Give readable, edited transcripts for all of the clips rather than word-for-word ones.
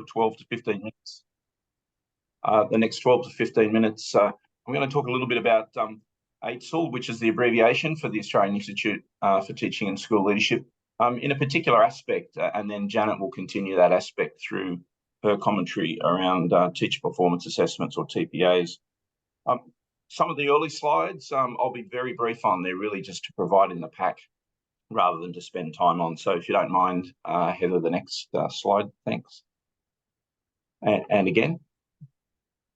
for 12 to 15 minutes. The next 12 to 15 minutes, I'm going to talk a little bit about AITSL, which is the abbreviation for the Australian Institute for Teaching and School Leadership, in a particular aspect, and then Janet will continue that aspect through her commentary around teacher performance assessments, or TPAs. Some of the early slides I'll be very brief on. They're really just to provide in the pack rather than to spend time on. So if you don't mind, Heather, the next slide, thanks. And again,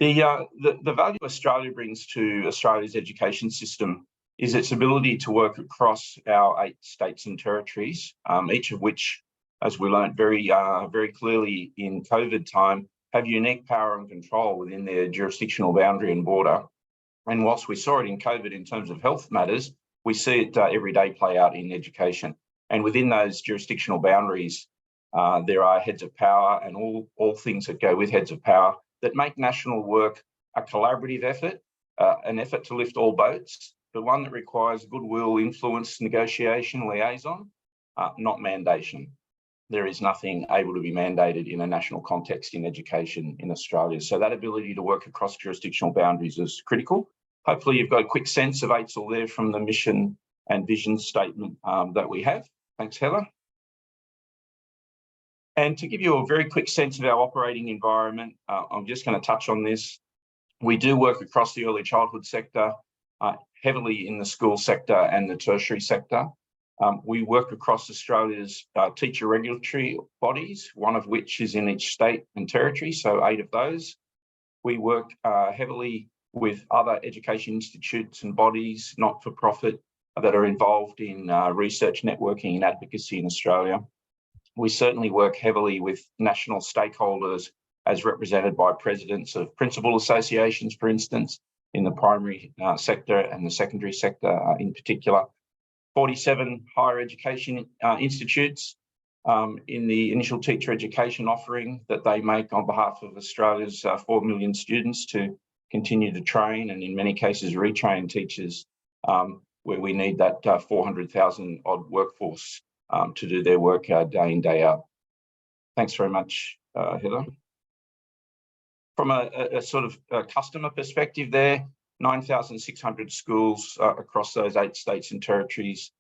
the value Australia brings to Australia's education system is its ability to work across our 8 states and territories, each of which, as we learned very clearly in COVID time, have unique power and control within their jurisdictional boundary and border. And whilst we saw it in COVID in terms of health matters, we see it every day play out in education. And within those jurisdictional boundaries, there are heads of power and all things that go with heads of power that make national work a collaborative effort, an effort to lift all boats, but one that requires goodwill, influence, negotiation, liaison, not mandation. There is nothing able to be mandated in a national context in education in Australia. So that ability to work across jurisdictional boundaries is critical. Hopefully you've got a quick sense of AITSL there from the mission and vision statement that we have. Thanks, Heather. And to give you a very quick sense of our operating environment, I'm just going to touch on this. We do work across the early childhood sector, heavily in the school sector and the tertiary sector. We work across Australia's teacher regulatory bodies, one of which is in each state and territory, so 8 of those. We work heavily with other education institutes and bodies, not-for-profit, that are involved in research, networking and advocacy in Australia. We certainly work heavily with national stakeholders as represented by presidents of principal associations, for instance, in the primary sector and the secondary sector in particular. 47 higher education institutes in the initial teacher education offering that they make on behalf of Australia's 4 million students to continue to train and in many cases retrain teachers where we need that 400,000 odd workforce to do their work day in, day out. Thanks very much, Heather. From a sort of customer perspective there, 9,600 schools across those 8 states and territories,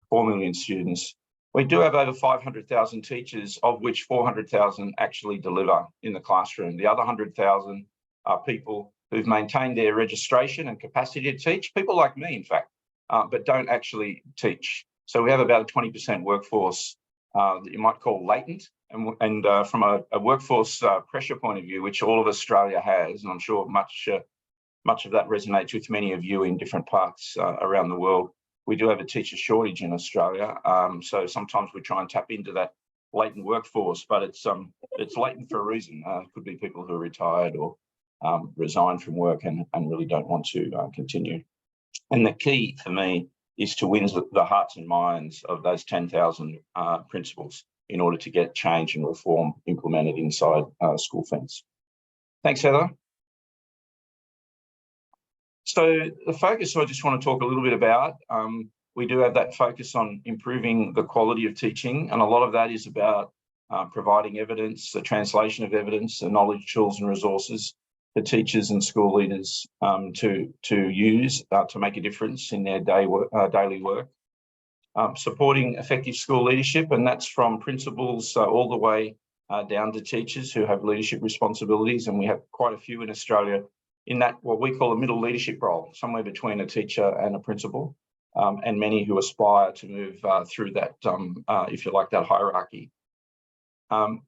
4 million students. We do have over 500,000 teachers, of which 400,000 actually deliver in the classroom. The other 100,000 are people who've maintained their registration and capacity to teach, people like me, in fact, but don't actually teach. So we have about a 20% workforce that you might call latent. And from a workforce pressure point of view, which all of Australia has, and I'm sure much of that resonates with many of you in different parts around the world. We do have a teacher shortage in Australia, so sometimes we try and tap into that latent workforce, but it's latent for a reason. It could be people who are retired or resigned from work and really don't want to continue. And the key for me is to win the hearts and minds of those 10,000 principals in order to get change and reform implemented inside school fence. Thanks, Heather. So the focus I just want to talk a little bit about, we do have that focus on improving the quality of teaching, and a lot of that is about providing evidence, the translation of evidence, the knowledge, tools and resources for teachers and school leaders to use to make a difference in their daily work. Supporting effective school leadership, and that's from principals all the way down to teachers who have leadership responsibilities, and we have quite a few in Australia in that what we call a middle leadership role, somewhere between a teacher and a principal, and many who aspire to move through that, if you like, that hierarchy.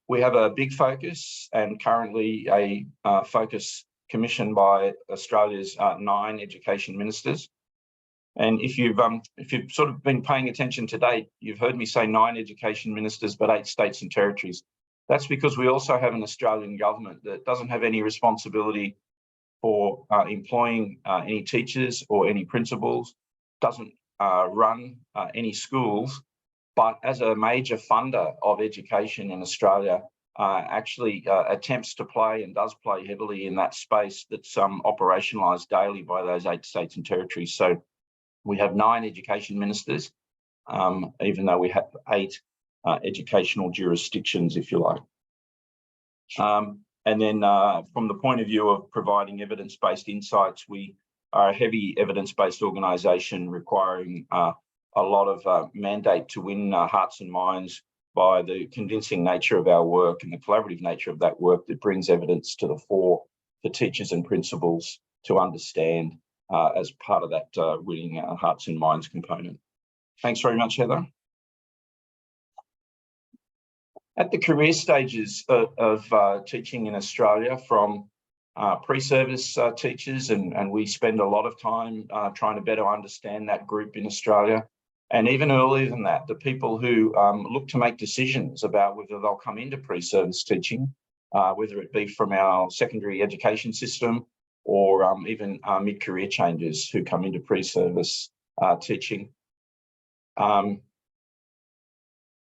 We have a big focus and currently a focus commissioned by Australia's 9 education ministers. And if you've sort of been paying attention to date, you've heard me say 9 education ministers, but 8 states and territories. That's because we also have an Australian government that doesn't have any responsibility for employing any teachers or any principals, doesn't run any schools, but as a major funder of education in Australia, actually attempts to play and does play heavily in that space that's operationalised daily by those 8 states and territories. So we have 9 education ministers, even though we have 8 educational jurisdictions, if you like. And then from the point of view of providing evidence-based insights, we are a heavy evidence-based organisation requiring a lot of mandate to win hearts and minds by the convincing nature of our work and the collaborative nature of that work that brings evidence to the fore for teachers and principals to understand as part of that winning hearts and minds component. Thanks very much, Heather. At the career stages of teaching in Australia, from pre-service teachers, and we spend a lot of time trying to better understand that group in Australia, and even earlier than that, the people who look to make decisions about whether they'll come into pre-service teaching, whether it be from our secondary education system or even mid-career changes who come into pre-service teaching.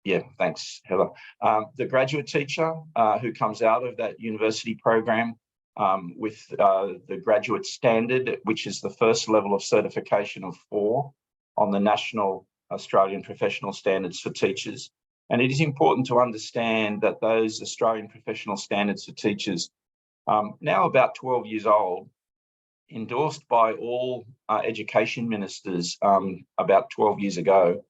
Yeah, thanks, Heather. The graduate teacher who comes out of that university program with the graduate standard, which is the first level of certification of 4 on the National Australian Professional Standards for Teachers. And it is important to understand that those Australian Professional Standards for Teachers, now about 12 years old, endorsed by all education ministers about 12 years ago,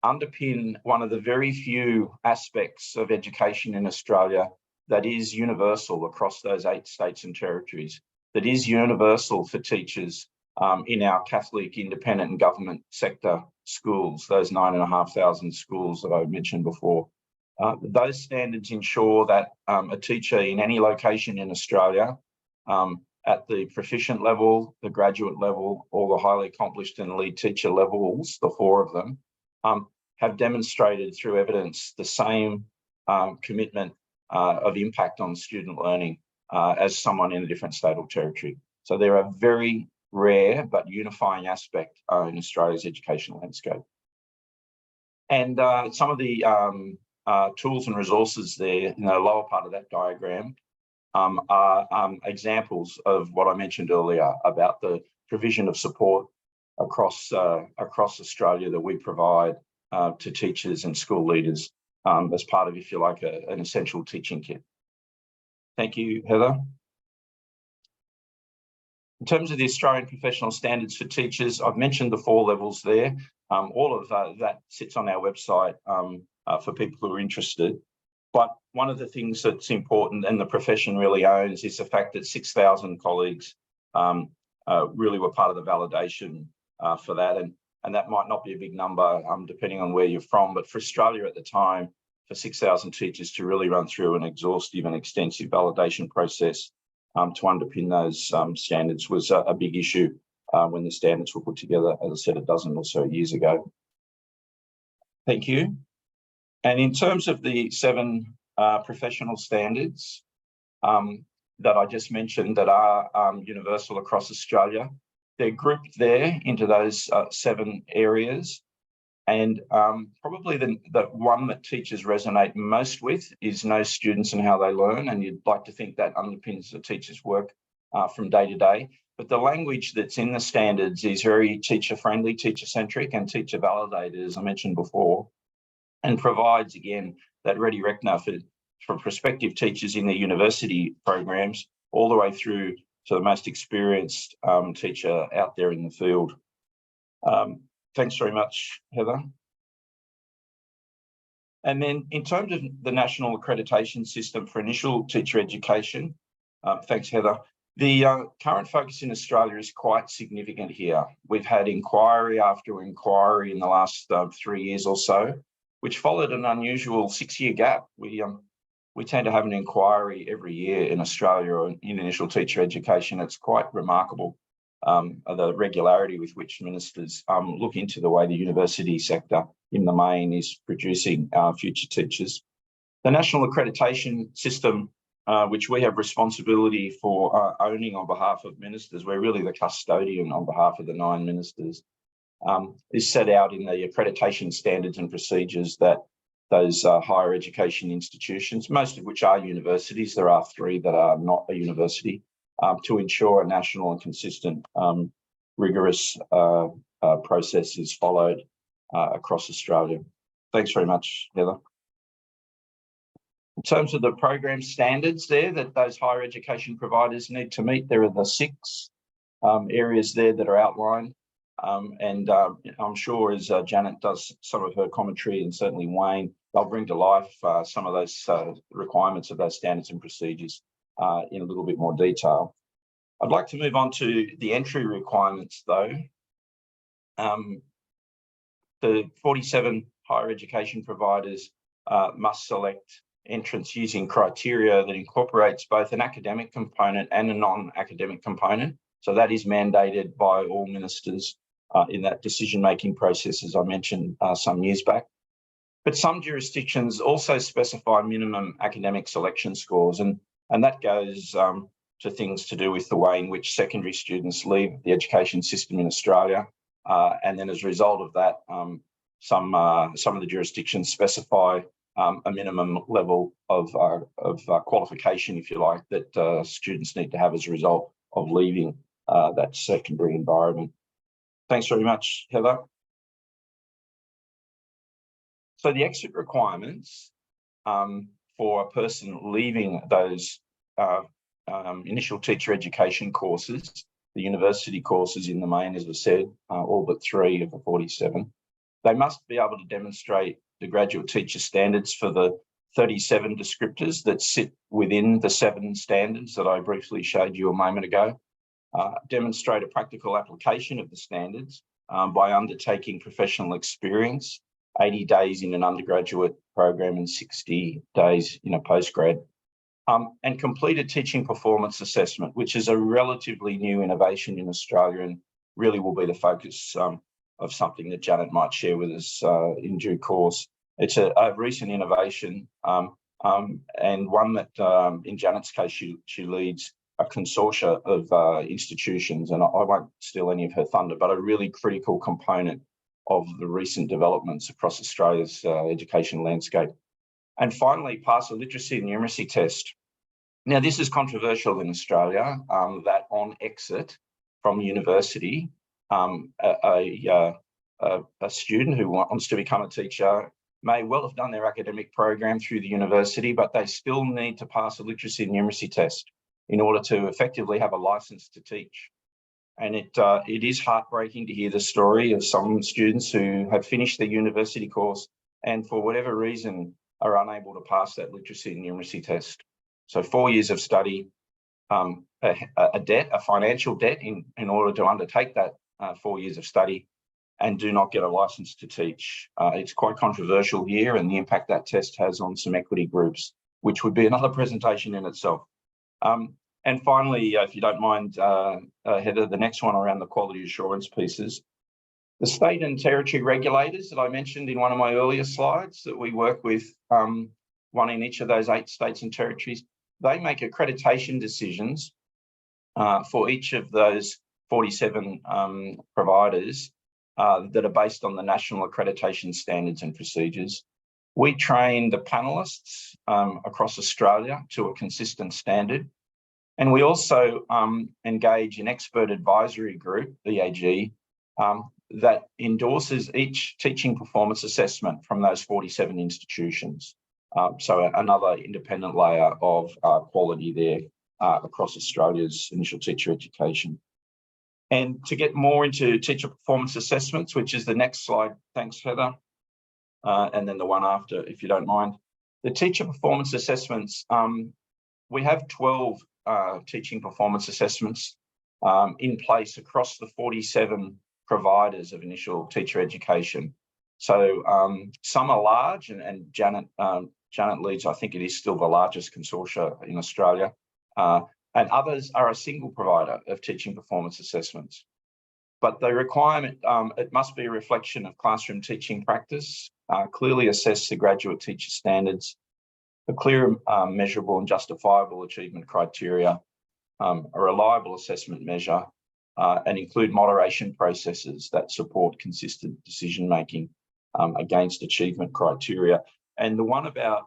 underpin one of the very few aspects of education in Australia that is universal across those 8 states and territories, that is universal for teachers in our Catholic, independent and government sector schools, those 9,500 schools that I mentioned before. Those standards ensure that a teacher in any location in Australia, at the proficient level, the graduate level, or the highly accomplished and lead teacher levels, the 4 of them, have demonstrated through evidence the same commitment of impact on student learning as someone in a different state or territory. So they're a very rare but unifying aspect in Australia's educational landscape. And some of the tools and resources there in the lower part of that diagram are examples of what I mentioned earlier about the provision of support across Australia that we provide to teachers and school leaders as part of, if you like, an essential teaching kit. Thank you, Heather. In terms of the Australian Professional Standards for Teachers, I've mentioned the 4 levels there. All of that sits on our website for people who are interested. But one of the things that's important and the profession really owns is the fact that 6,000 colleagues really were part of the validation for that. And that might not be a big number depending on where you're from, but for Australia at the time, for 6,000 teachers to really run through an exhaustive and extensive validation process to underpin those standards was a big issue when the standards were put together, as I said, a dozen or so years ago. Thank you. And in terms of the 7 professional standards that I just mentioned that are universal across Australia, they're grouped there into those 7 areas. And probably the one that teachers resonate most with is know students and how they learn. And you'd like to think that underpins the teacher's work from day to day. But the language that's in the standards is very teacher-friendly, teacher-centric and teacher-validated, as I mentioned before, and provides, again, that ready reckoner for prospective teachers in their university programs all the way through to the most experienced teacher out there in the field. Thanks very much, Heather. And then in terms of the National Accreditation System for Initial Teacher Education, thanks, Heather. The current focus in Australia is quite significant here. We've had inquiry after inquiry in the last 3 years or so, which followed an unusual 6-year gap. We tend to have an inquiry every year in Australia in initial teacher education. It's quite remarkable, the regularity with which ministers look into the way the university sector in the main is producing future teachers. The National Accreditation System, which we have responsibility for owning on behalf of ministers, we're really the custodian on behalf of the 9 ministers, is set out in the accreditation standards and procedures that those higher education institutions, most of which are universities, there are 3 that are not a university, to ensure a national and consistent, rigorous process is followed across Australia. Thanks very much, Heather. In terms of the program standards there that those higher education providers need to meet, there are the 6 areas there that are outlined. I'm sure as Janet does some of her commentary, and certainly Wayne, they'll bring to life some of those requirements of those standards and procedures in a little bit more detail. I'd like to move on to the entry requirements though. The 47 higher education providers must select entrance using criteria that incorporates both an academic component and a non-academic component. So that is mandated by all ministers in that decision-making process, as I mentioned some years back. But some jurisdictions also specify minimum academic selection scores, and that goes to things to do with the way in which secondary students leave the education system in Australia. And then as a result of that, some of the jurisdictions specify a minimum level of qualification, if you like, that students need to have as a result of leaving that secondary environment. Thanks very much, Heather. So the exit requirements for a person leaving those initial teacher education courses, the university courses in the main, as I said, all but 3 of the 47, they must be able to demonstrate the graduate teacher standards for the 37 descriptors that sit within the 7 standards that I briefly showed you a moment ago. Demonstrate a practical application of the standards by undertaking professional experience, 80 days in an undergraduate program and 60 days in a postgrad. And complete a teaching performance assessment, which is a relatively new innovation in Australia and really will be the focus of something that Janet might share with us in due course. It's a recent innovation and one that, in Janet's case, she leads a consortia of institutions, and I won't steal any of her thunder, but a really critical component of the recent developments across Australia's education landscape. And finally, pass a literacy and numeracy test. Now, this is controversial in Australia, that on exit from university, a student who wants to become a teacher may well have done their academic program through the university, but they still need to pass a literacy and numeracy test in order to effectively have a license to teach. And it is heartbreaking to hear the story of some students who have finished their university course and for whatever reason are unable to pass that literacy and numeracy test. So 4 years of study, a financial debt in order to undertake that 4 years of study, and do not get a license to teach. It's quite controversial here, and the impact that test has on some equity groups, which would be another presentation in itself. And finally, if you don't mind, Heather, the next one around the quality assurance pieces. The state and territory regulators that I mentioned in one of my earlier slides that we work with, one in each of those 8 states and territories, they make accreditation decisions for each of those 47 providers that are based on the national accreditation standards and procedures. We train the panelists across Australia to a consistent standard. And we also engage an expert advisory group, EAG, that endorses each teaching performance assessment from those 47 institutions. So another independent layer of quality there across Australia's initial teacher education. And to get more into teacher performance assessments, which is the next slide, thanks Heather, and then the one after, if you don't mind. The teacher performance assessments, we have 12 teaching performance assessments in place across the 47 providers of initial teacher education. So some are large, and Janet leads, I think it is still the largest consortia in Australia, and others are a single provider of teaching performance assessments. But the requirement, it must be a reflection of classroom teaching practice, clearly assess the graduate teacher standards, a clear, measurable and justifiable achievement criteria, a reliable assessment measure, and include moderation processes that support consistent decision-making against achievement criteria. And the one about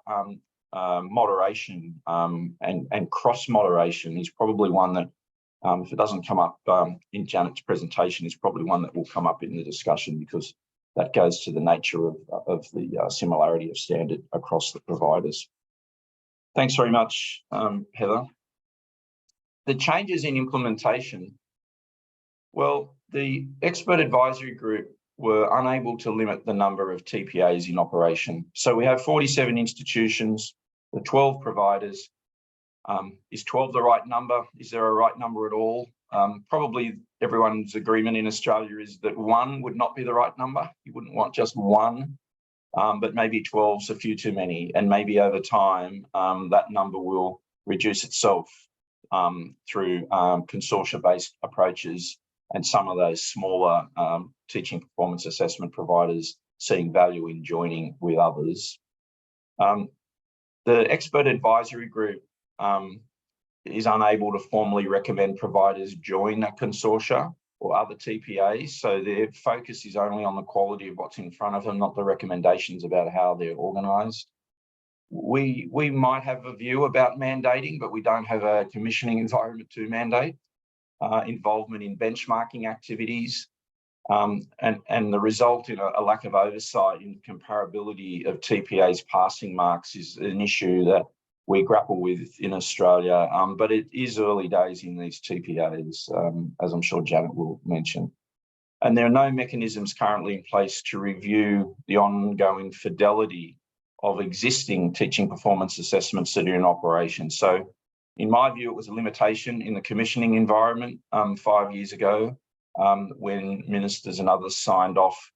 moderation and cross-moderation is probably one that, if it doesn't come up in Janet's presentation, is probably one that will come up in the discussion, because that goes to the nature of the similarity of standard across the providers. Thanks very much, Heather. The changes in implementation. Well, the expert advisory group were unable to limit the number of TPAs in operation. So we have 47 institutions, the 12 providers. Is 12 the right number? Is there a right number at all? Probably everyone's agreement in Australia is that 1 would not be the right number. You wouldn't want just 1, but maybe 12's a few too many. And maybe over time, that number will reduce itself through consortia-based approaches and some of those smaller teaching performance assessment providers seeing value in joining with others. The expert advisory group is unable to formally recommend providers join a consortia or other TPAs, so their focus is only on the quality of what's in front of them, not the recommendations about how they're organised. We might have a view about mandating, but we don't have a commissioning environment to mandate. Involvement in benchmarking activities, and the result in a lack of oversight in comparability of TPA's passing marks is an issue that we grapple with in Australia, but it is early days in these TPAs, as I'm sure Janet will mention. And there are no mechanisms currently in place to review the ongoing fidelity of existing teaching performance assessments that are in operation. So in my view, it was a limitation in the commissioning environment 5 years ago when ministers and others signed off,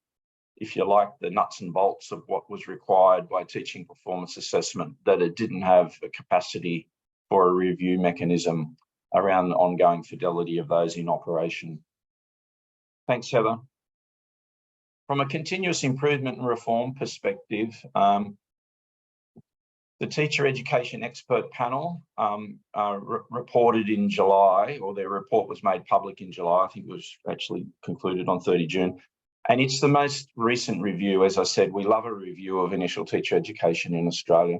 if you like, the nuts and bolts of what was required by teaching performance assessment, that it didn't have a capacity for a review mechanism around the ongoing fidelity of those in operation. Thanks, Heather. From a continuous improvement and reform perspective, the Teacher Education Expert Panel reported in July, or their report was made public in July. I think it was actually concluded on 30 June. And it's the most recent review. As I said, we love a review of initial teacher education in Australia.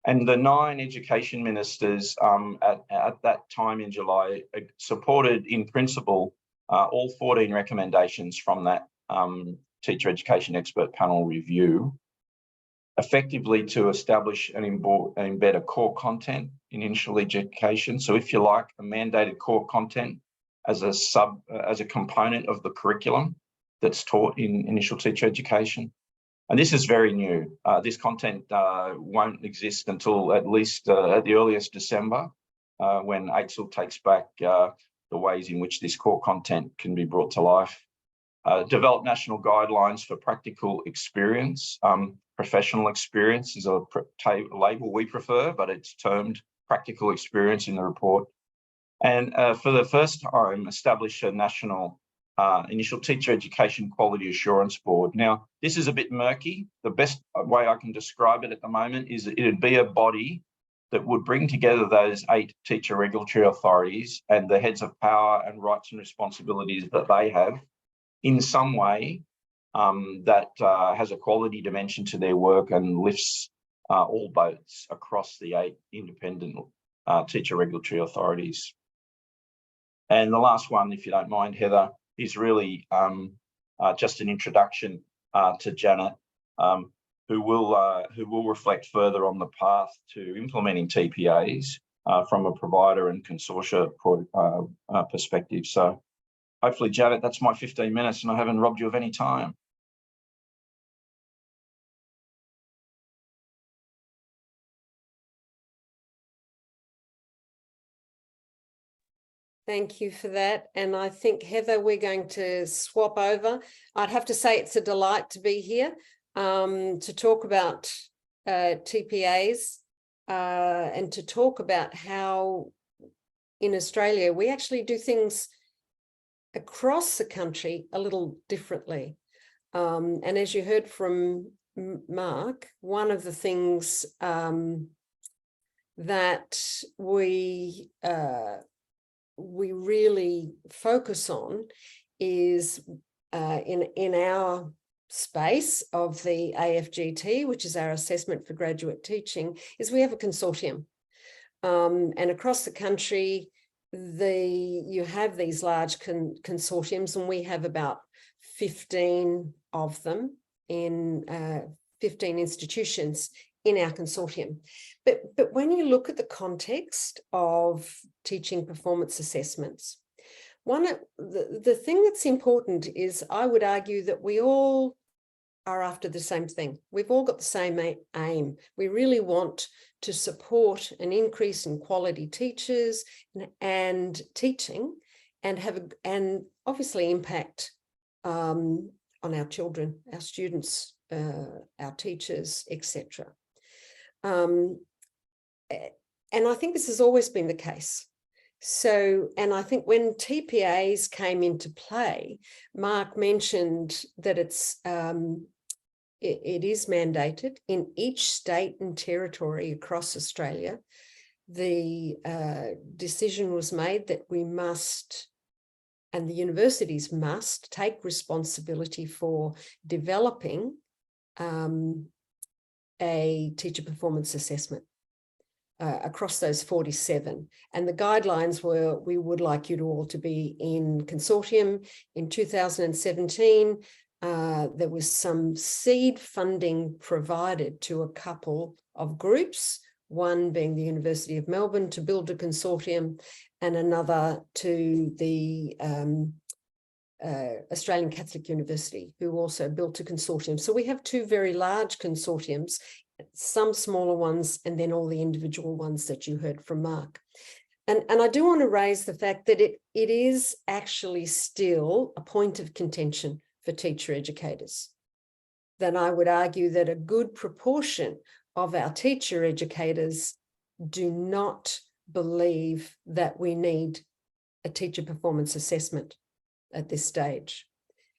And the 9 education ministers at that time in July supported in principle all 14 recommendations from that Teacher Education Expert Panel review, effectively to establish and embed a core content in initial education. So if you like, a mandated core content as a component of the curriculum that's taught in initial teacher education. And this is very new. This content won't exist until at least at the earliest December, when AITSL takes back the ways in which this core content can be brought to life. Develop national guidelines for practical experience. Professional experience is a label we prefer, but it's termed practical experience in the report. And for the first time, establish a national initial teacher education quality assurance board. Now, this is a bit murky. The best way I can describe it at the moment is that it'd be a body that would bring together those 8 teacher regulatory authorities and the heads of power and rights and responsibilities that they have in some way that has a quality dimension to their work and lifts all boats across the 8 independent teacher regulatory authorities. And the last one, if you don't mind, Heather, is really just an introduction to Janet, who will reflect further on the path to implementing TPAs from a provider and consortia perspective. So hopefully, Janet, that's my 15 minutes and I haven't robbed you of any time. Thank you for that. And I think, Heather, we're going to swap over. I'd have to say it's a delight to be here to talk about TPAs and to talk about how in Australia we actually do things across the country a little differently. And as you heard from Mark, one of the things that we really focus on is in our space of the AFGT, which is our assessment for graduate teaching, is we have a consortium. And across the country, you have these large consortiums, and we have about 15 of them in 15 institutions in our consortium. But when you look at the context of teaching performance assessments, the thing that's important is, I would argue that we all are after the same thing. We've all got the same aim. We really want to support an increase in quality teachers and teaching, and obviously impact on our children, our students, our teachers, etc. And I think this has always been the case. So, and I think when TPAs came into play, Mark mentioned that it is mandated in each state and territory across Australia. The decision was made that we must, and the universities must, take responsibility for developing a teacher performance assessment across those 47. And the guidelines were, we would like you to all to be in consortium. In 2017, there was some seed funding provided to a couple of groups, one being the University of Melbourne to build a consortium, and another to the Australian Catholic University, who also built a consortium. So we have two very large consortiums, some smaller ones, and then all the individual ones that you heard from Mark. And I do want to raise the fact that it is actually still a point of contention for teacher educators. Then I would argue that a good proportion of our teacher educators do not believe that we need a teacher performance assessment at this stage.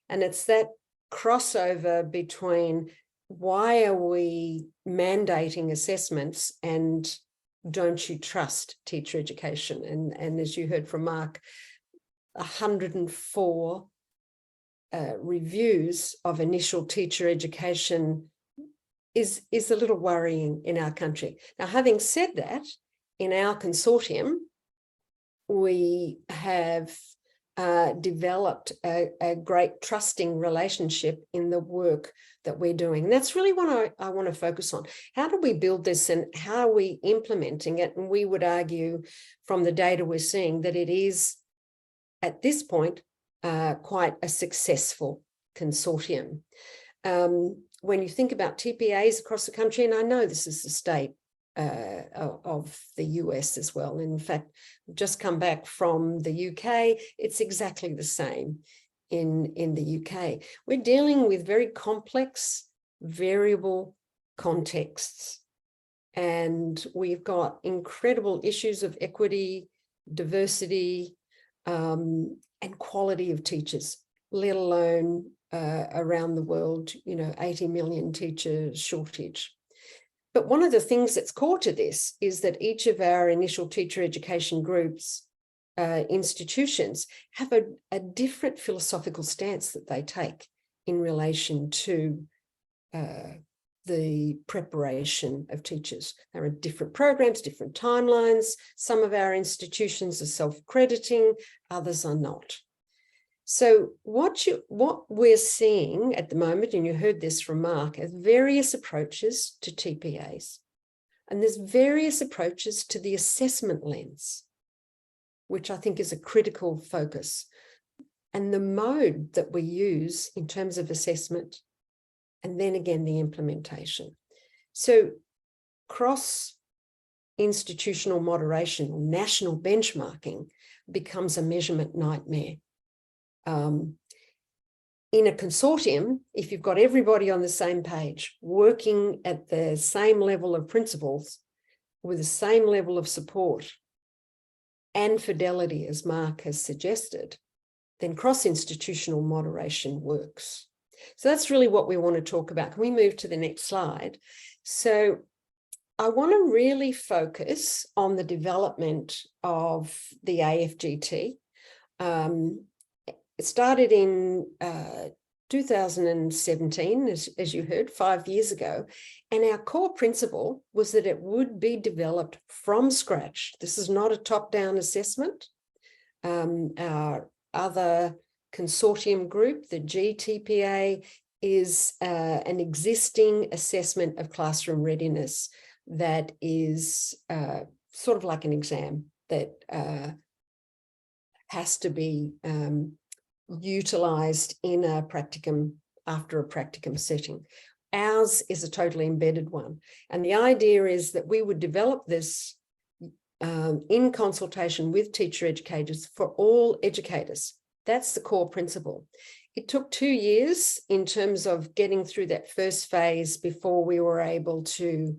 And it's that crossover between, why are we mandating assessments and don't you trust teacher education? And as you heard from Mark, 104 reviews of initial teacher education is a little worrying in our country. Now, having said that, in our consortium, we have developed a great trusting relationship in the work that we're doing. And that's really what I want to focus on. How do we build this and how are we implementing it? And we would argue from the data we're seeing that it is, at this point, quite a successful consortium. When you think about TPAs across the country, and I know this is the state of the US as well. In fact, we've just come back from the UK. It's exactly the same in the UK. We're dealing with very complex, variable contexts. And we've got incredible issues of equity, diversity, and quality of teachers, let alone around the world, 80 million teacher shortage. But one of the things that's core to this is that each of our initial teacher education groups, institutions, have a different philosophical stance that they take in relation to the preparation of teachers. There are different programs, different timelines. Some of our institutions are self-accrediting, others are not. So what we're seeing at the moment, and you heard this from Mark, are various approaches to TPAs. And there's various approaches to the assessment lens, which I think is a critical focus. And the mode that we use in terms of assessment, and then again, the implementation. So cross-institutional moderation or national benchmarking becomes a measurement nightmare. In a consortium, if you've got everybody on the same page, working at the same level of principles, with the same level of support and fidelity, as Mark has suggested, then cross-institutional moderation works. So that's really what we want to talk about. Can we move to the next slide? So I want to really focus on the development of the AFGT. It started in 2017, as you heard, 5 years ago. And our core principle was that it would be developed from scratch. This is not a top-down assessment. Our other consortium group, the GTPA, is an existing assessment of classroom readiness that is sort of like an exam that has to be utilised in a practicum, after a practicum setting. Ours is a totally embedded one. And the idea is that we would develop this in consultation with teacher educators for all educators. That's the core principle. It took 2 years in terms of getting through that first phase before we were able to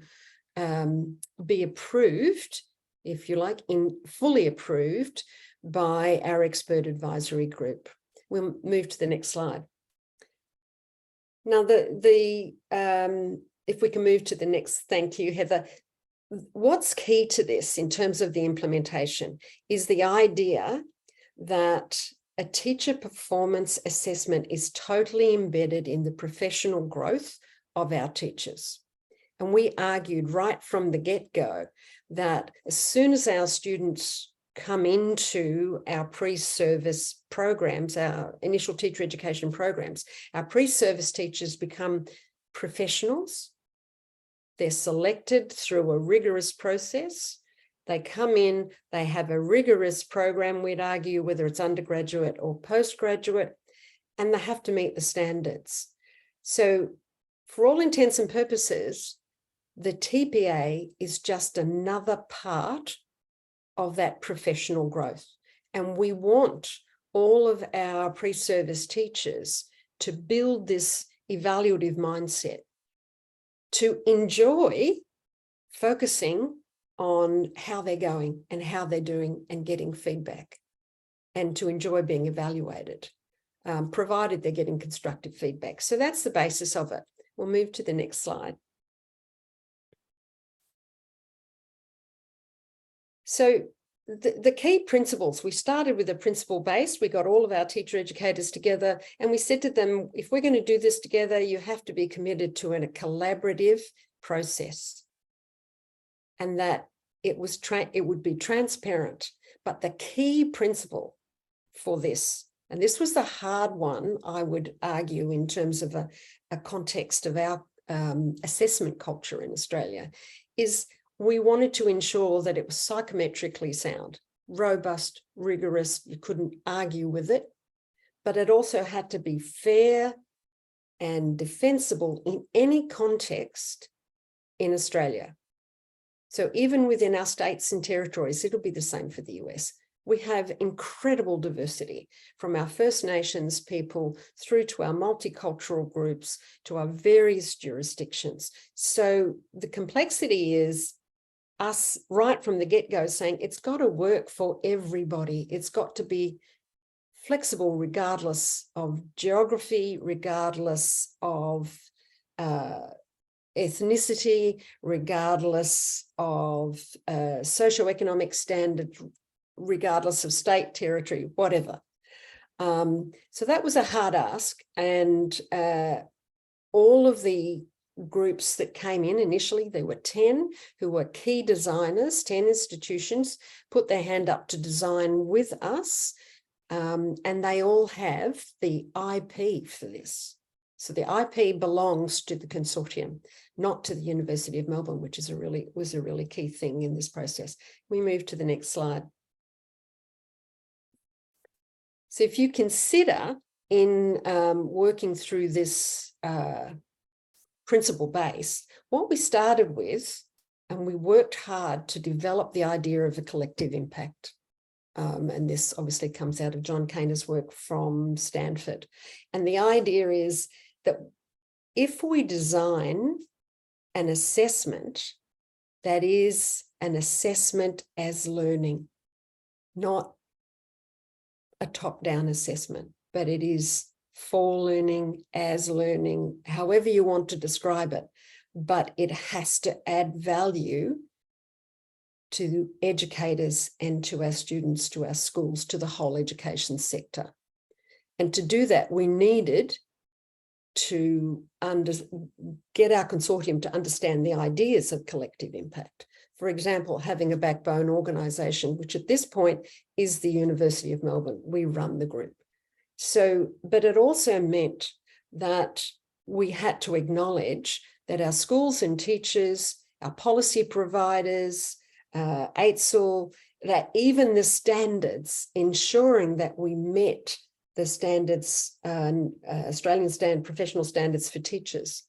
be approved, if you like, fully approved by our expert advisory group. We'll move to the next slide. Now, if we can move to the next, thank you, Heather. What's key to this in terms of the implementation is the idea that a teacher performance assessment is totally embedded in the professional growth of our teachers. And we argued right from the get-go that as soon as our students come into our pre-service programs, our initial teacher education programs, our pre-service teachers become professionals. They're selected through a rigorous process. They come in, they have a rigorous program, we'd argue, whether it's undergraduate or postgraduate, and they have to meet the standards. So for all intents and purposes, the TPA is just another part of that professional growth. And we want all of our pre-service teachers to build this evaluative mindset, to enjoy focusing on how they're going and how they're doing and getting feedback, and to enjoy being evaluated, provided they're getting constructive feedback. So that's the basis of it. We'll move to the next slide. So the key principles, we started with a principle base. We got all of our teacher educators together and we said to them, if we're going to do this together, you have to be committed to a collaborative process, and that it would be transparent. But the key principle for this, and this was the hard one, I would argue, in terms of a context of our assessment culture in Australia, is we wanted to ensure that it was psychometrically sound, robust, rigorous, you couldn't argue with it, but it also had to be fair and defensible in any context in Australia. So even within our states and territories, it'll be the same for the US. We have incredible diversity, from our First Nations people through to our multicultural groups, to our various jurisdictions. So the complexity is us right from the get-go saying it's got to work for everybody. It's got to be flexible regardless of geography, regardless of ethnicity, regardless of socioeconomic standard, regardless of state, territory, whatever. So that was a hard ask, and all of the groups that came in initially, there were 10 who were key designers, 10 institutions put their hand up to design with us, and they all have the IP for this. So the IP belongs to the consortium, not to the University of Melbourne, which is was a really key thing in this process. We move to the next slide. So if you consider in working through this principle base, what we started with, and we worked hard to develop the idea of a collective impact. And this obviously comes out of John Kaner's work from Stanford. And the idea is that if we design an assessment that is an assessment as learning, not a top-down assessment, but it is for learning, as learning, however you want to describe it, but it has to add value to educators and to our students, to our schools, to the whole education sector. And to do that, we needed to get our consortium to understand the ideas of collective impact. For example, having a backbone organisation, which at this point is the University of Melbourne. We run the group. So, but it also meant that we had to acknowledge that our schools and teachers, our policy providers, AITSL, that even the standards, ensuring that we met the standards, Australian professional standards for teachers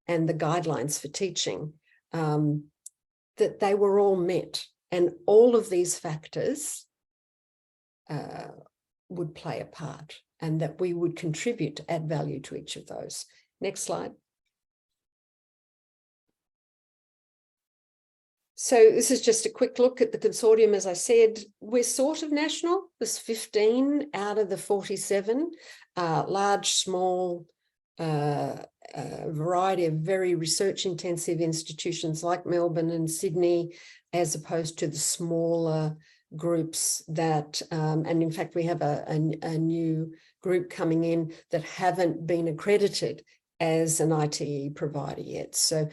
and the guidelines for teaching, that they were all met. And all of these factors would play a part, and that we would contribute to add value to each of those. Next slide. So this is just a quick look at the consortium. As I said, we're sort of national. There's 15 out of the 47, large, small, variety of very research-intensive institutions like Melbourne and Sydney, as opposed to the smaller groups that, and in fact, we have a new group coming in that haven't been accredited as an ITE provider yet. So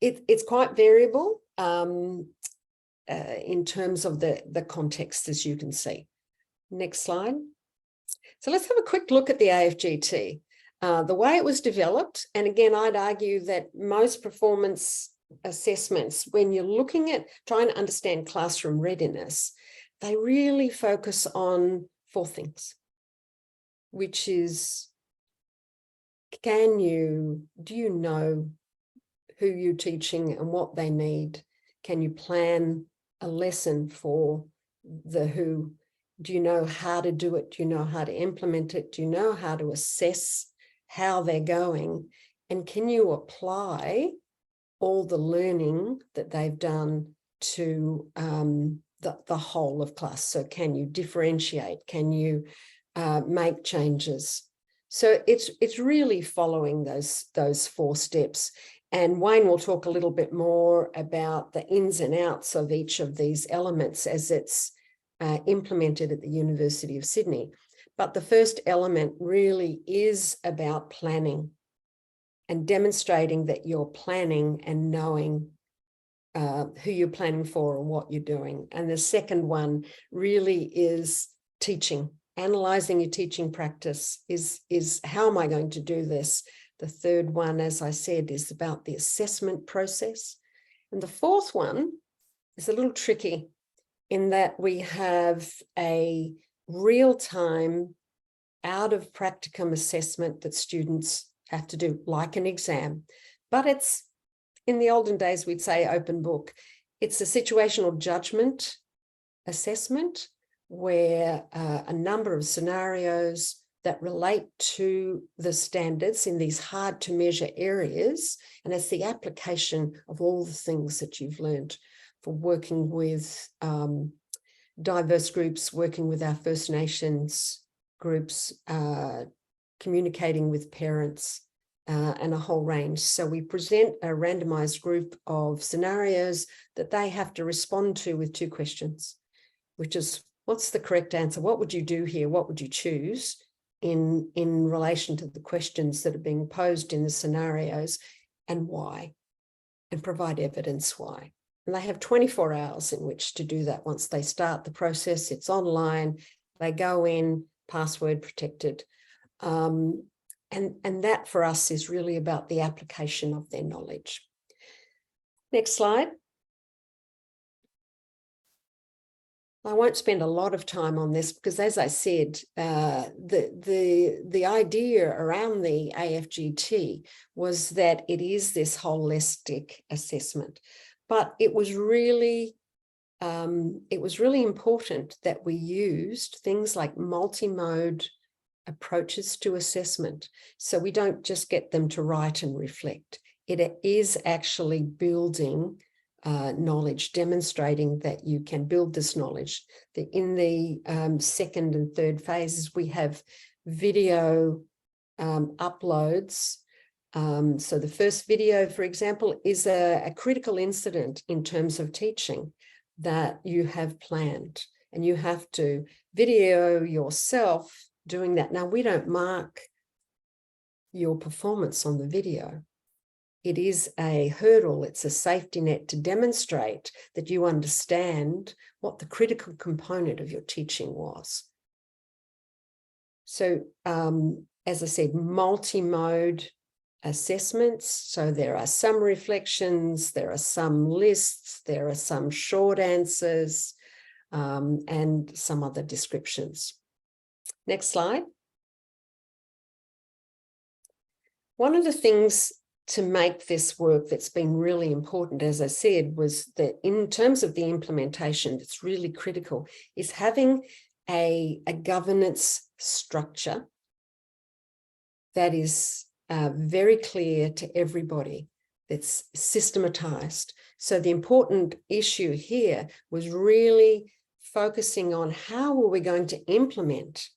it's quite variable in terms of the context, as you can see. Next slide. So let's have a quick look at the AFGT. The way it was developed, and again, I'd argue that most performance assessments, when you're looking at trying to understand classroom readiness, they really focus on 4 things, which is, do you know who you're teaching and what they need? Can you plan a lesson for the who? Do you know how to do it? Do you know how to implement it? Do you know how to assess how they're going? And can you apply all the learning that they've done to the whole of class? So can you differentiate? Can you make changes? So it's really following those 4 steps. And Wayne will talk a little bit more about the ins and outs of each of these elements as it's implemented at the University of Sydney. But the first element really is about planning and demonstrating that you're planning and knowing who you're planning for and what you're doing. And the second one really is teaching. Analyzing your teaching practice is how am I going to do this? The third one, as I said, is about the assessment process. And the fourth one is a little tricky in that we have a real-time out of practicum assessment that students have to do, like an exam. But it's, in the olden days, we'd say open book. It's a situational judgment assessment where a number of scenarios that relate to the standards in these hard to measure areas. And it's the application of all the things that you've learned for working with diverse groups, working with our First Nations groups, communicating with parents, and a whole range. So we present a randomized group of scenarios that they have to respond to with 2 questions, which is, what's the correct answer? What would you do here? What would you choose in relation to the questions that are being posed in the scenarios, and why? And provide evidence why. And they have 24 hours in which to do that. Once they start the process, it's online, they go in, password protected. And that for us is really about the application of their knowledge. Next slide. I won't spend a lot of time on this because, as I said, the idea around the AFGT was that it is this holistic assessment, but it was really important that we used things like multi-mode approaches to assessment. So we don't just get them to write and reflect. It is actually building knowledge, demonstrating that you can build this knowledge. In the second and third phases, we have video uploads. So the first video, for example, is a critical incident in terms of teaching that you have planned, and you have to video yourself doing that. Now, we don't mark your performance on the video. It is a hurdle, it's a safety net to demonstrate that you understand what the critical component of your teaching was. So as I said, multi-mode assessments. So there are some reflections, there are some lists, there are some short answers, and some other descriptions. Next slide. One of the things to make this work that's been really important, as I said, was that in terms of the implementation, that's really critical, is having a governance structure that is very clear to everybody, that's systematized. So the important issue here was really focusing on how were we going to implement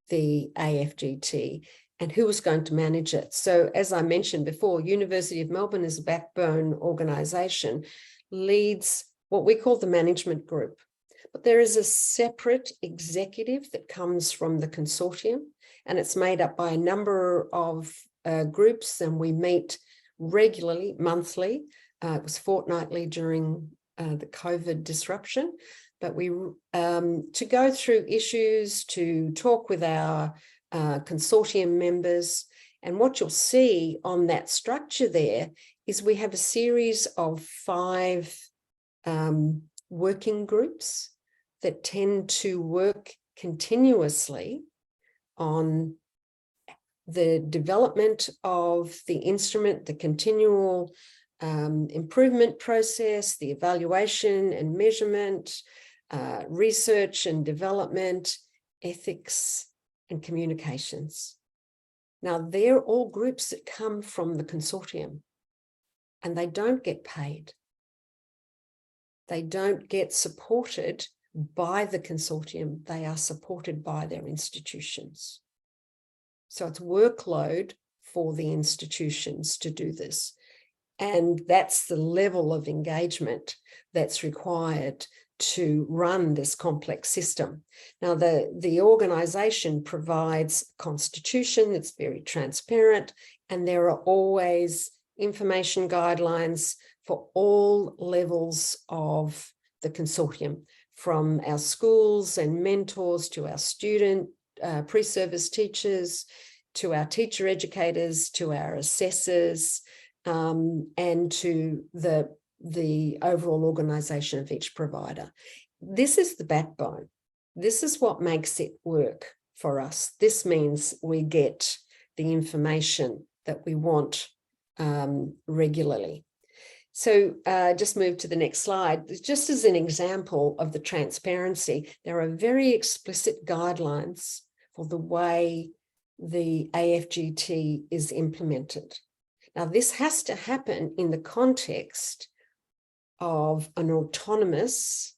the AFGT and who was going to manage it. So as I mentioned before, University of Melbourne as a backbone organisation leads what we call the management group. But there is a separate executive that comes from the consortium, and it's made up by a number of groups, and we meet regularly, monthly. It was fortnightly during the COVID disruption, but we to go through issues, to talk with our consortium members. And what you'll see on that structure there is we have a series of 5 working groups that tend to work continuously on the development of the instrument, the continual improvement process, the evaluation and measurement, research and development, ethics and communications. Now, they're all groups that come from the consortium, and they don't get paid. They don't get supported by the consortium. They are supported by their institutions. So it's workload for the institutions to do this. And that's the level of engagement that's required to run this complex system. Now, the organization provides a constitution that's very transparent, and there are always information guidelines for all levels of the consortium, from our schools and mentors to our student pre-service teachers, to our teacher educators, to our assessors, and to the overall organization of each provider. This is the backbone. This is what makes it work for us. This means we get the information that we want regularly. So just move to the next slide. Just as an example of the transparency, there are very explicit guidelines for the way the AFGT is implemented. Now, this has to happen in the context of an autonomous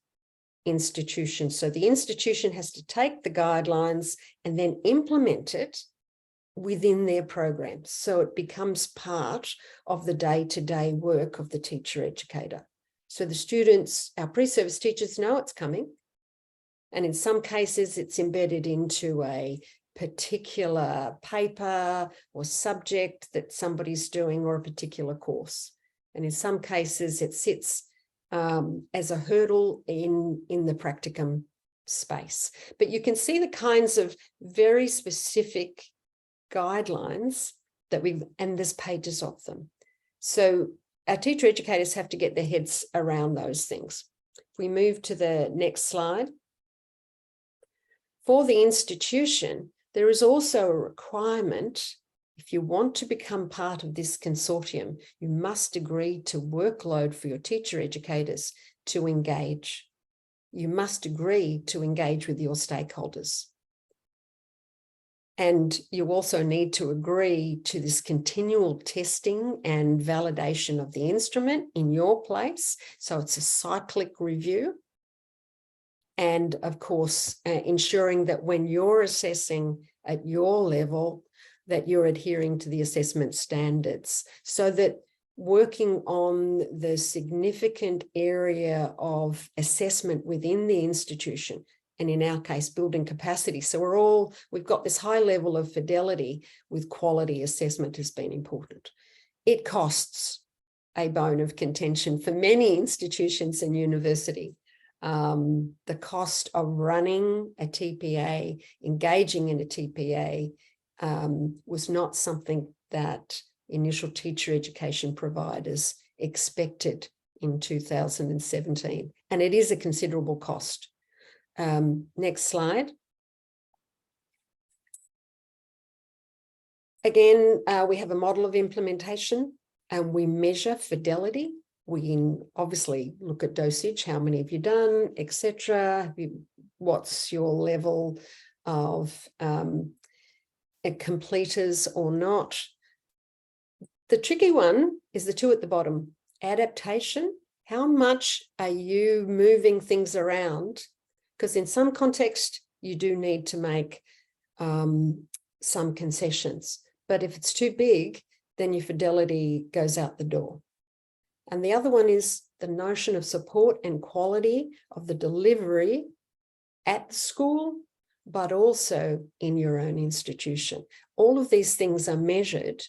institution. So the institution has to take the guidelines and then implement it within their programs. So it becomes part of the day-to-day work of the teacher educator. So the students, our pre-service teachers, know it's coming. And in some cases, it's embedded into a particular paper or subject that somebody's doing, or a particular course. And in some cases, it sits as a hurdle in the practicum space. But you can see the kinds of very specific guidelines that and there's pages of them. So our teacher educators have to get their heads around those things. If we move to the next slide. For the institution, there is also a requirement. If you want to become part of this consortium, you must agree to workload for your teacher educators to engage. You must agree to engage with your stakeholders. And you also need to agree to this continual testing and validation of the instrument in your place. So it's a cyclic review. And of course, ensuring that when you're assessing at your level, that you're adhering to the assessment standards, so that working on the significant area of assessment within the institution, and in our case, building capacity. So we've got this high level of fidelity with quality assessment has been important. It costs a bone of contention for many institutions and university. The cost of running a TPA, engaging in a TPA, was not something that initial teacher education providers expected in 2017. And it is a considerable cost. Next slide. Again, we have a model of implementation and we measure fidelity. We can obviously look at dosage, how many have you done, etc. What's your level of completers or not. The tricky one is the two at the bottom. Adaptation, how much are you moving things around? Because in some context, you do need to make some concessions. But if it's too big, then your fidelity goes out the door. And the other one is the notion of support and quality of the delivery at the school, but also in your own institution. All of these things are measured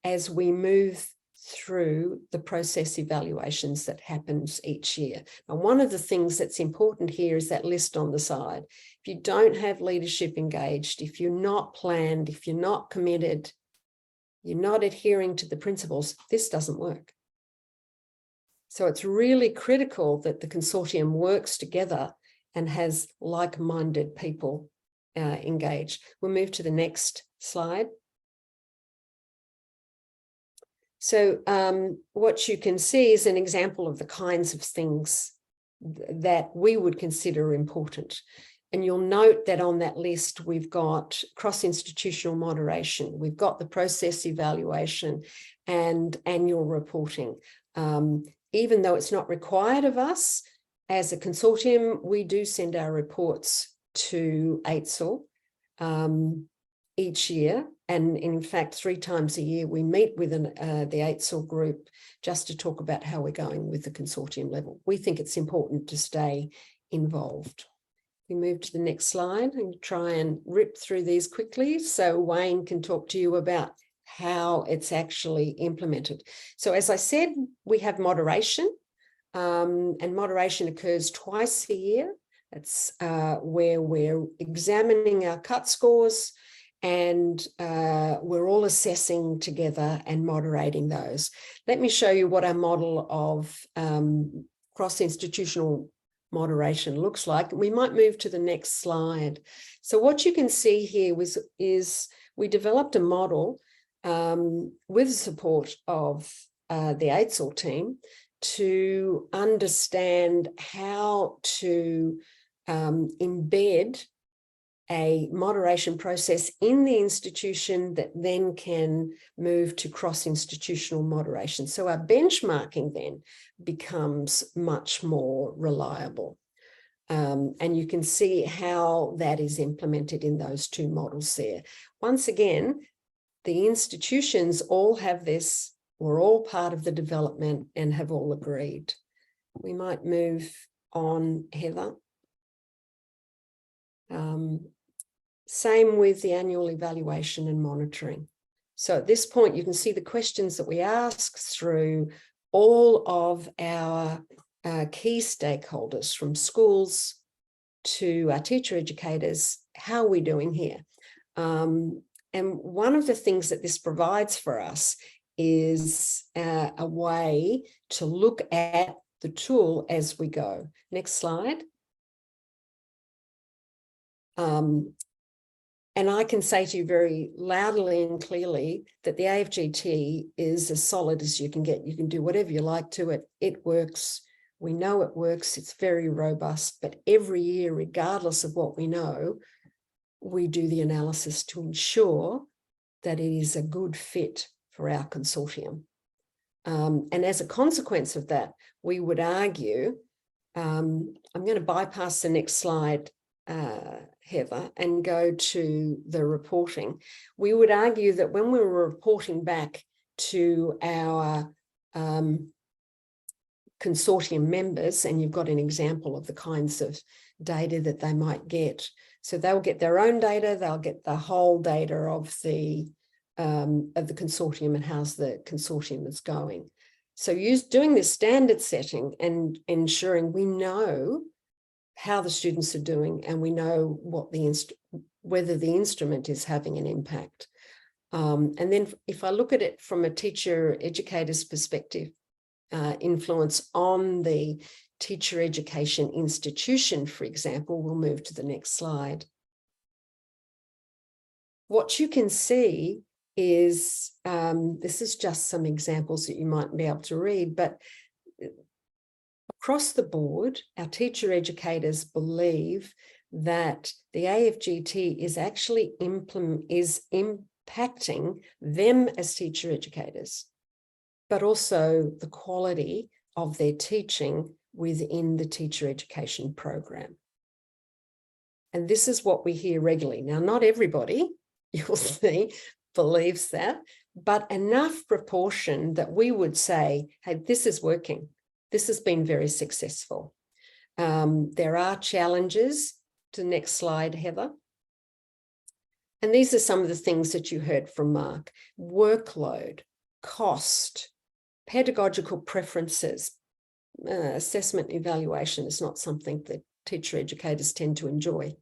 as we move through the process evaluations that happens each year. And one of the things that's important here is that list on the side. If you don't have leadership engaged, if you're not planned, if you're not committed, you're not adhering to the principles, this doesn't work. So it's really critical that the consortium works together and has like-minded people engaged. We'll move to the next slide. So what you can see is an example of the kinds of things that we would consider important. And you'll note that on that list, we've got cross-institutional moderation, we've got the process evaluation and annual reporting. Even though it's not required of us, as a consortium, we do send our reports to AITSL each year. And in fact, 3 times a year, we meet with the AITSL group just to talk about how we're going with the consortium level. We think it's important to stay involved. We move to the next slide and try and rip through these quickly so Wayne can talk to you about how it's actually implemented. So as I said, we have moderation, and moderation occurs twice a year. It's where we're examining our cut scores and we're all assessing together and moderating those. Let me show you what our model of cross-institutional moderation looks like. We might move to the next slide. So what you can see here is we developed a model with the support of the AITSL team to understand how to embed a moderation process in the institution that then can move to cross-institutional moderation. So our benchmarking then becomes much more reliable. And you can see how that is implemented in those 2 models there. Once again, the institutions all have this, we're all part of the development and have all agreed. We might move on, Heather. Same with the annual evaluation and monitoring. So at this point, you can see the questions that we ask through all of our key stakeholders, from schools to our teacher educators. How are we doing here? And one of the things that this provides for us is a way to look at the tool as we go. Next slide. And I can say to you very loudly and clearly that the AFGT is as solid as you can get. You can do whatever you like to it. It works. We know it works. It's very robust. But every year, regardless of what we know, we do the analysis to ensure that it is a good fit for our consortium. And as a consequence of that, we would argue, I'm going to bypass the next slide, Heather, and go to the reporting. We would argue that when we were reporting back to our consortium members, and you've got an example of the kinds of data that they might get. So they'll get their own data, they'll get the whole data of the consortium and how's the consortium is going. So doing this standard setting and ensuring we know how the students are doing and we know what whether the instrument is having an impact. And then if I look at it from a teacher educator's perspective, influence on the teacher education institution, for example, we'll move to the next slide. What you can see is, this is just some examples that you might be able to read, but across the board, our teacher educators believe that the AFGT is actually impacting them as teacher educators, but also the quality of their teaching within the teacher education program. And this is what we hear regularly. Now, not everybody, you'll see, believes that, but enough proportion that we would say, hey, this is working. This has been very successful. There are challenges. To the next slide, Heather. And these are some of the things that you heard from Mark: workload, cost, pedagogical preferences. Assessment evaluation is not something that teacher educators tend to enjoy.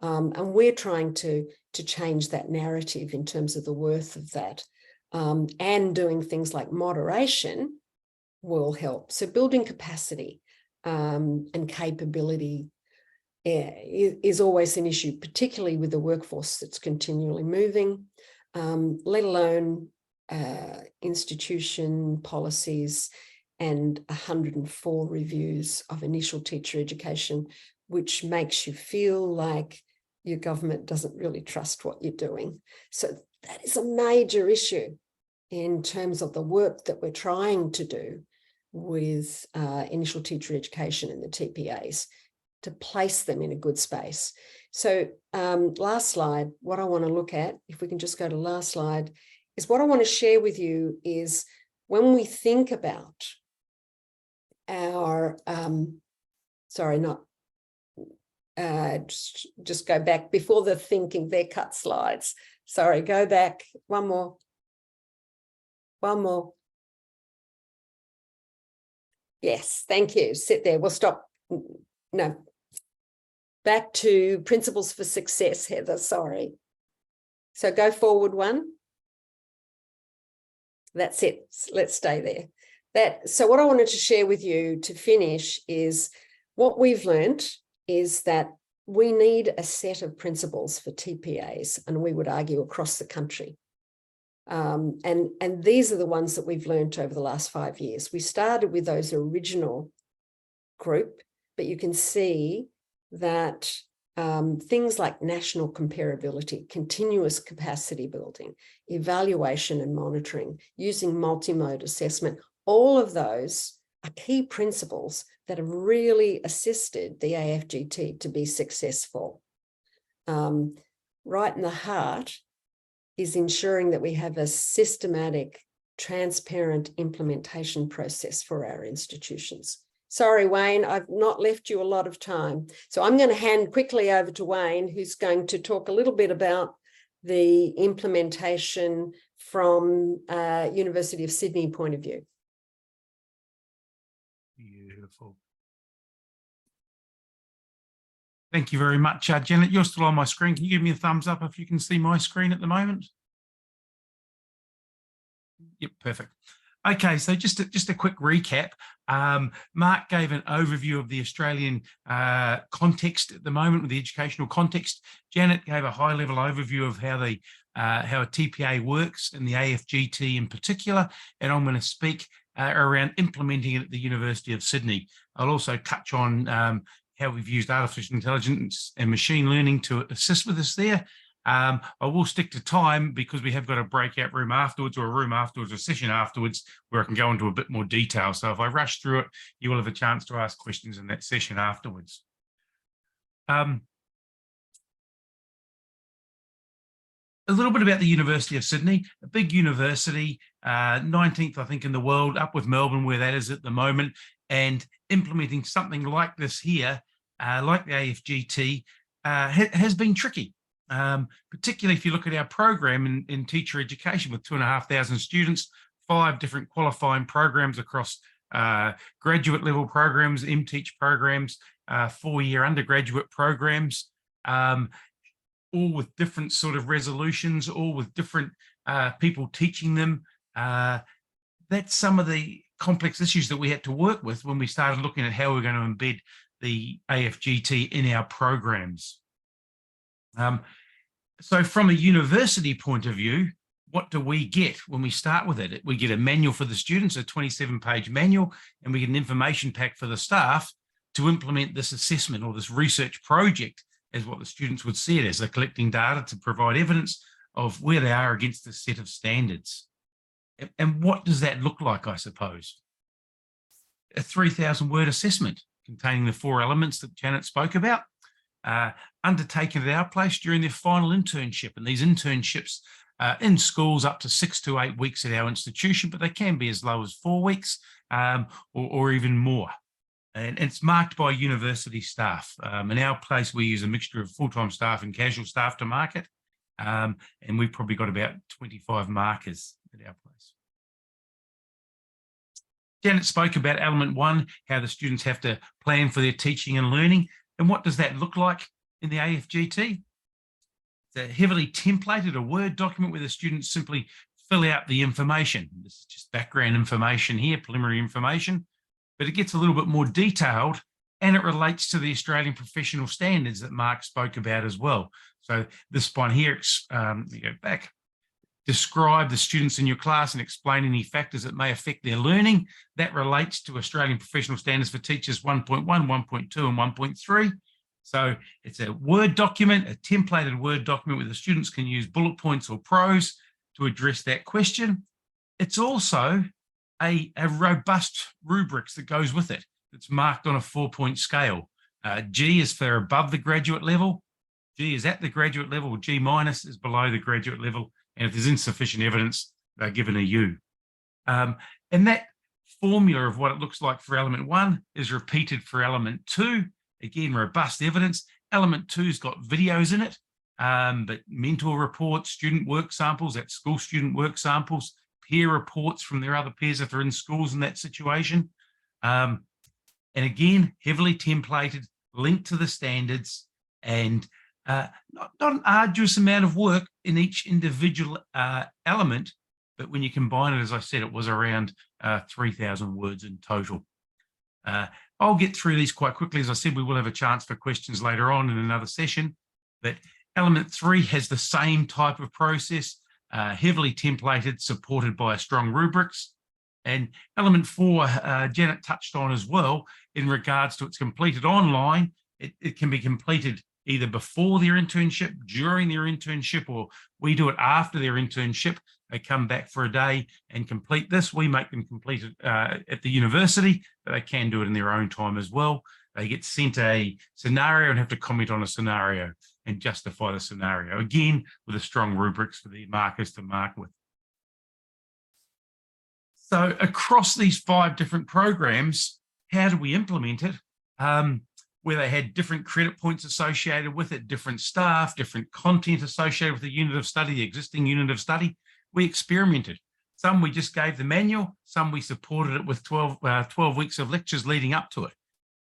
And we're trying to change that narrative in terms of the worth of that. And doing things like moderation will help. So building capacity and capability is always an issue, particularly with the workforce that's continually moving, let alone institution policies and 104 reviews of initial teacher education, which makes you feel like your government doesn't really trust what you're doing. So that is a major issue in terms of the work that we're trying to do with initial teacher education and the TPAs, to place them in a good space. So last slide, what I want to look at, if we can just go to last slide, is what I want to share with you is when we think about our, just go back before the thinking, they're cut slides. Sorry, go back, one more. Yes, thank you, sit there, we'll stop. No, back to principles for success, Heather, sorry. So go forward one. That's it, let's stay there. So what I wanted to share with you to finish is what we've learned is that we need a set of principles for TPAs, and we would argue across the country. And these are the ones that we've learned over the last 5 years. We started with those original group, but you can see that things like national comparability, continuous capacity building, evaluation and monitoring, using multimode assessment, all of those are key principles that have really assisted the AFGT to be successful. Right in the heart is ensuring that we have a systematic, transparent implementation process for our institutions. Sorry, Wayne, I've not left you a lot of time. So I'm going to hand quickly over to Wayne, who's going to talk a little bit about the implementation from University of Sydney point of view. Beautiful. Thank you very much, Janet. You're still on my screen. Can you give me a thumbs up if you can see my screen at the moment? Yep, perfect. Okay, so just a quick recap. Mark gave an overview of the Australian context at the moment, with the educational context. Janet gave a high-level overview of how a TPA works, and the AFGT in particular, and I'm going to speak around implementing it at the University of Sydney. I'll also touch on how we've used artificial intelligence and machine learning to assist with us there. I will stick to time because we have got a breakout room afterwards, or a room afterwards, a session afterwards, where I can go into a bit more detail. So if I rush through it, you will have a chance to ask questions in that session afterwards. A little bit about the University of Sydney, a big university, 19th, I think, in the world, up with Melbourne, where that is at the moment, and implementing something like this here, like the AFGT, has been tricky. Particularly if you look at our program in teacher education with 2,500 students, 5 different qualifying programs across graduate level programs, MTeach programs, 4-year undergraduate programs. all with different sort of resolutions, all with different people teaching them. That's some of the complex issues that we had to work with when we started looking at how we're going to embed the AFGT in our programs. So from a university point of view, what do we get when we start with it? We get a manual for the students, a 27-page manual, and we get an information pack for the staff to implement this assessment or this research project, as what the students would see it as. They're collecting data to provide evidence of where they are against a set of standards. And what does that look like, I suppose? A 3,000-word assessment containing the 4 elements that Janet spoke about, undertaken at our place during their final internship. And these internships in schools up to 6 to 8 weeks at our institution, but they can be as low as 4 weeks or even more. And it's marked by university staff. In our place, we use a mixture of full-time staff and casual staff to mark it. And we've probably got about 25 markers at our place. Janet spoke about element 1, how the students have to plan for their teaching and learning. And what does that look like in the AFGT? It's a heavily templated, a Word document where the students simply fill out the information. This is just background information here, preliminary information, but it gets a little bit more detailed, and it relates to the Australian professional standards that Mark spoke about as well. So this one here, you go back, describe the students in your class and explain any factors that may affect their learning. That relates to Australian Professional Standards for Teachers 1.1, 1.2 and 1.3. So it's a Word document, a templated Word document where the students can use bullet points or prose to address that question. It's also a robust rubrics that goes with it. It's marked on a 4-point scale. G is for above the graduate level, G is at the graduate level, G minus is below the graduate level, and if there's insufficient evidence, they're given a U. And that formula of what it looks like for element 1 is repeated for element 2. Again, robust evidence. Element 2's got videos in it, but mentor reports, student work samples, that's school student work samples, peer reports from their other peers if they're in schools in that situation. And again, heavily templated, linked to the standards, and not an arduous amount of work in each individual element, but when you combine it, as I said, it was around 3,000 words in total. I'll get through these quite quickly. As I said, we will have a chance for questions later on in another session, but element 3 has the same type of process, heavily templated, supported by a strong rubrics. And element 4, Janet touched on as well, in regards to it's completed online. It can be completed either before their internship, during their internship, or we do it after their internship. They come back for a day and complete this. We make them complete it at the university, but they can do it in their own time as well. They get sent a scenario and have to comment on a scenario and justify the scenario, again, with a strong rubrics for the markers to mark with. So across these 5 different programs, how do we implement it? Where they had different credit points associated with it, different staff, different content associated with the unit of study, the existing unit of study. We experimented. Some we just gave the manual, some we supported it with 12 weeks of lectures leading up to it.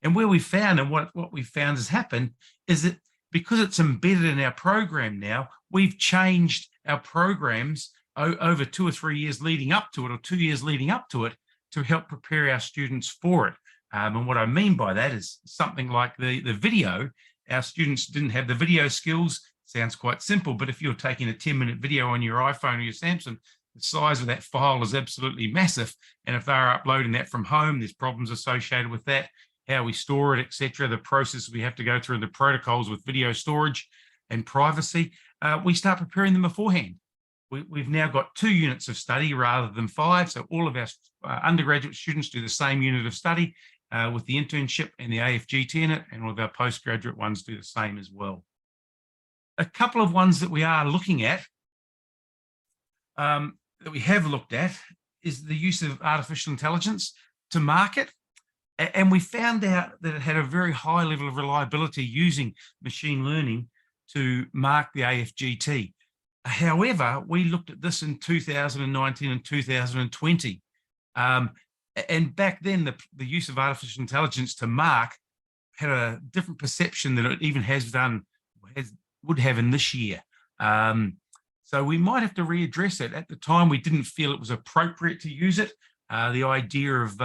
And where we found, and what we found has happened, is that because it's embedded in our program now, we've changed our programs over 2 or 3 years leading up to it, or 2 years leading up to it, to help prepare our students for it. And what I mean by that is something like the video. Our students didn't have the video skills. Sounds quite simple, but if you're taking a 10-minute video on your iPhone or your Samsung, the size of that file is absolutely massive. And if they're uploading that from home, there's problems associated with that, how we store it, etc., the process we have to go through, the protocols with video storage and privacy. We start preparing them beforehand. We've now got 2 units of study rather than 5. So all of our undergraduate students do the same unit of study with the internship and the AFGT in it, and all of our postgraduate ones do the same as well. A couple of ones that we are looking at, that we have looked at, is the use of artificial intelligence to market. And we found out that it had a very high level of reliability using machine learning to mark the AFGT. However, we looked at this in 2019 and 2020. And back then, the use of artificial intelligence to mark had a different perception than it even has would have in this year. So we might have to readdress it. At the time, we didn't feel it was appropriate to use it. The idea of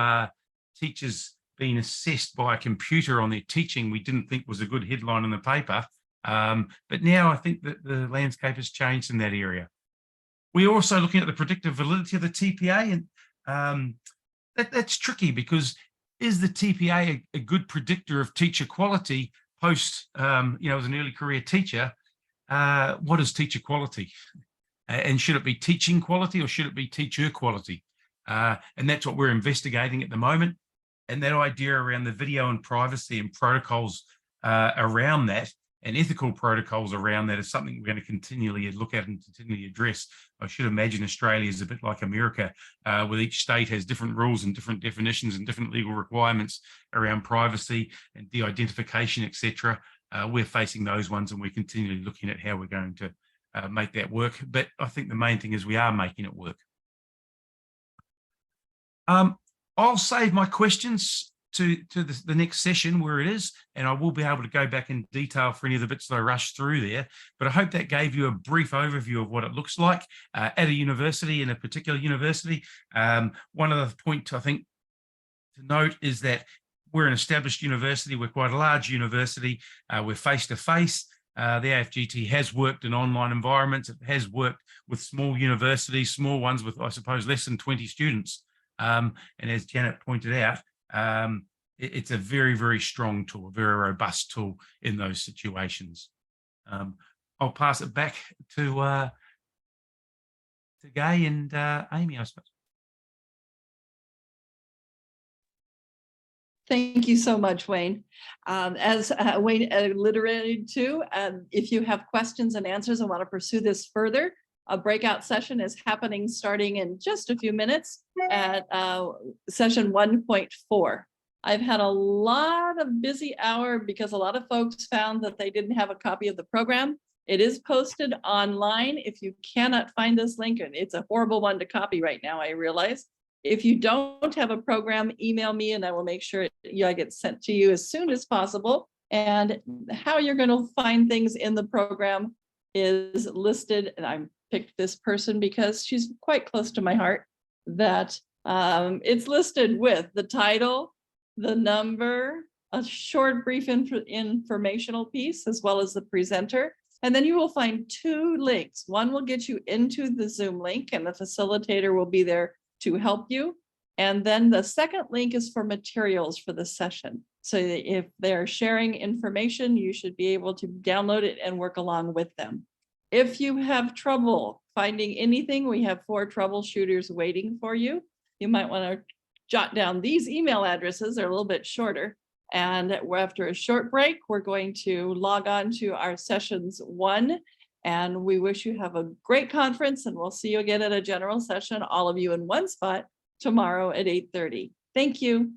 teachers being assessed by a computer on their teaching, we didn't think was a good headline in the paper. But now I think that the landscape has changed in that area. We're also looking at the predictive validity of the TPA, and that's tricky because is the TPA a good predictor of teacher quality post, as an early career teacher? What is teacher quality? And should it be teaching quality or should it be teacher quality? And that's what we're investigating at the moment. And that idea around the video and privacy and protocols around that and ethical protocols around that is something we're going to continually look at and continually address. I should imagine Australia is a bit like America, where each state has different rules and different definitions and different legal requirements around privacy and de-identification, etc. We're facing those ones, and we're continually looking at how we're going to make that work. But I think the main thing is we are making it work. I'll save my questions to the next session where it is, and I will be able to go back in detail for any of the bits that I rushed through there. But I hope that gave you a brief overview of what it looks like at a university, in a particular university. One of the points I think to note is that we're an established university. We're quite a large university. We're face-to-face. The AFGT has worked in online environments. It has worked with small universities, small ones with, I suppose, less than 20 students. And as Janet pointed out, it's a very, very strong tool, a very robust tool in those situations. I'll pass it back to Gay and Amy, I suppose. Thank you so much, Wayne. As Wayne alluded to, if you have questions and answers and want to pursue this further, a breakout session is happening starting in just a few minutes at session 1.4. I've had a lot of busy hour because a lot of folks found that they didn't have a copy of the program. It is posted online. If you cannot find this link, and it's a horrible one to copy right now, I realize. If you don't have a program, email me and I will make sure I get sent to you as soon as possible. And how you're going to find things in the program is listed, and I picked this person because she's quite close to my heart, that it's listed with the title, the number, a short brief informational piece, as well as the presenter. And then you will find two links. One will get you into the Zoom link, and the facilitator will be there to help you. And then the second link is for materials for the session. So if they're sharing information, you should be able to download it and work along with them. If you have trouble finding anything, we have 4 troubleshooters waiting for you. You might want to jot down these email addresses. They're a little bit shorter. And after a short break, we're going to log on to our sessions 1. And we wish you have a great conference, and we'll see you again at a general session, all of you in one spot tomorrow at 8:30. Thank you.